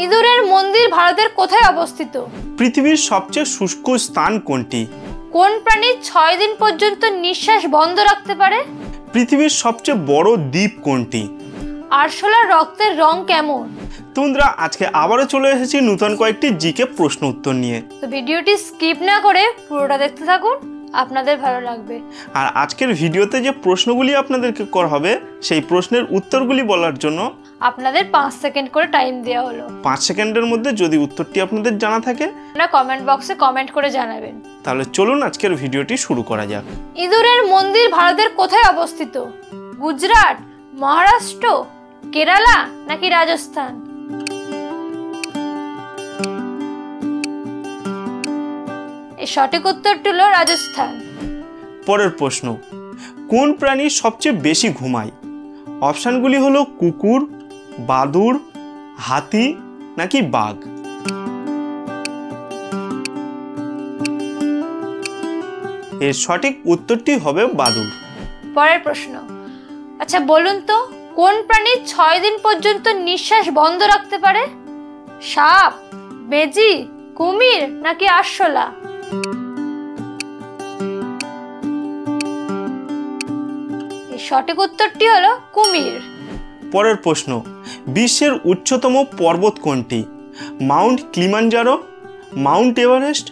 ইঁদুরের মন্দির ভারতের কোথায় অবস্থিত? পৃথিবীর সবচেয়ে শুষ্ক স্থান কোনটি? কোন প্রাণী 6 দিন পর্যন্ত নিঃশ্বাস বন্ধ রাখতে পারে? পৃথিবীর সবচেয়ে বড় দ্বীপ কোনটি? আরশোলার রক্তের রং কেমন? তোমরা আজকে আবারও চলে এসেছি নতুন কয়েকটি জিকে প্রশ্ন উত্তর নিয়ে। তো ভিডিওটি স্কিপ না করে পুরোটা দেখতে থাকুন, আপনাদের ভালো লাগবে। আর আজকের ভিডিওতে যে প্রশ্নগুলি আপনাদেরকে করা হবে সেই প্রশ্নের উত্তরগুলি বলার জন্য আপনাদের 5 সেকেন্ড করে টাইম দেওয়া হলো। 5 সেকেন্ডের মধ্যে যদি উত্তরটি আপনাদের জানা থাকে আপনারা কমেন্ট বক্সে কমেন্ট করে জানাবেন। তাহলে চলুন আজকের ভিডিওটি শুরু করা যাক। ইঁদুরের মন্দির ভারতের কোথায় অবস্থিত? গুজরাট, মহারাষ্ট্র, কেরালা নাকি রাজস্থান? এই সঠিক উত্তরটি হলো রাজস্থান। পরের প্রশ্ন, কোন প্রাণী সবচেয়ে বেশি ঘুমায়? অপশনগুলি হলো কুকুর, বাদুড়, হাতি নাকি বাঘ। এর সঠিক উত্তরটি হবে বাদুড়। পরের প্রশ্ন, আচ্ছা বলুন তো কোন প্রাণী 6 দিন পর্যন্ত নিঃশ্বাস বন্ধ রাখতে পারে? সাপ, বেজি, কুমির নাকি আরশোলা? এই সঠিক উত্তরটি হলো কুমির। পরের প্রশ্ন, বিশ্বের উচ্চতম পর্বত কোনটি? Mount Kilimanjaro, Mount Everest,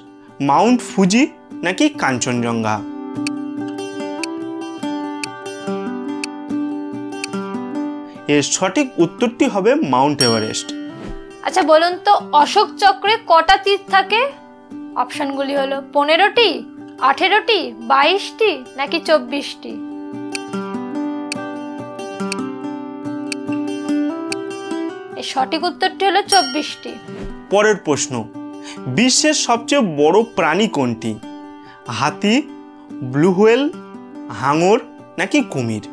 Mount Fuji নাকি কাঞ্চনজঙ্ঘা? এর সঠিক উত্তরটি হবে মাউন্ট এভারেস্ট। আচ্ছা বলুন তো অশোক চক্রে কটা তীর থাকে? অপশনগুলি হলো 15টি, 18টি, 22টি নাকি 24টি? এর সঠিক উত্তরটি হলো 24টি। পরের প্রশ্ন, বিশ্বের সবচেয়ে বড় প্রাণী কোনটি? হাতি, ব্লু হোয়েল, হাঙর নাকি কুমির?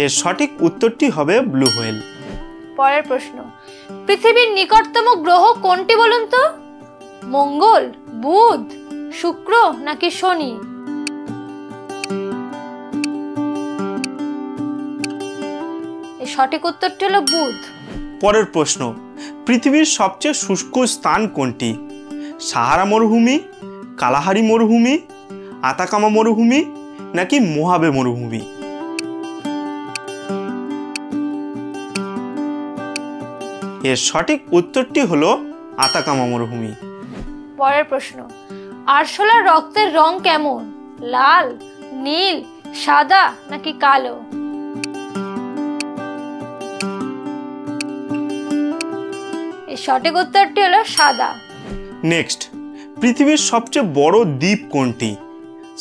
এর সঠিক উত্তরটি হবে ব্লু হোয়েল। পরের প্রশ্ন, পৃথিবীর নিকটতম গ্রহ কোনটি বলুন তো? মঙ্গল, বুধ, শুক্র নাকি শনি? এই সঠিক উত্তরটি হলো বুধ। পরের প্রশ্ন, পৃথিবীর সবচেয়ে শুষ্ক স্থান কোনটি? সাহারা মরুভূমি, কালাহারি মরুভূমি, আতাকামা মরুভূমি নাকি মোহাবে মরুভূমি? এর সঠিক উত্তরটি হলো আতাকামা মরুভূমি। পরের প্রশ্ন, আরশোলার রক্তের রং কেমন? লাল, নীল, সাদা নাকি কালো? এই সঠিক উত্তরটি হলো সাদা। নেক্সট, পৃথিবীর সবচেয়ে বড় দ্বীপ কোনটি?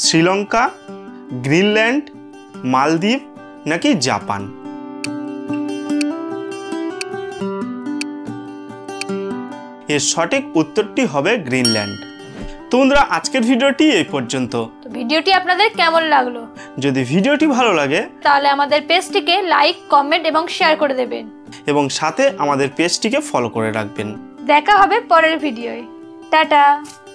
শ্রীলঙ্কা, গ্রিনল্যান্ড, মালদ্বীপ নাকি জাপান? এর সঠিক উত্তরটি হবে গ্রিনল্যান্ড। তোমরা আজকের ভিডিওটি এই পর্যন্ত। তো ভিডিওটি আপনাদের কেমন লাগলো? যদি ভিডিওটি ভালো লাগে তাহলে আমাদের পেজটিকে লাইক, কমেন্ট এবং শেয়ার করে দেবেন এবং সাথে আমাদের পেজটিকে ফলো করে রাখবেন। দেখা হবে পরের ভিডিওয়। টাটা।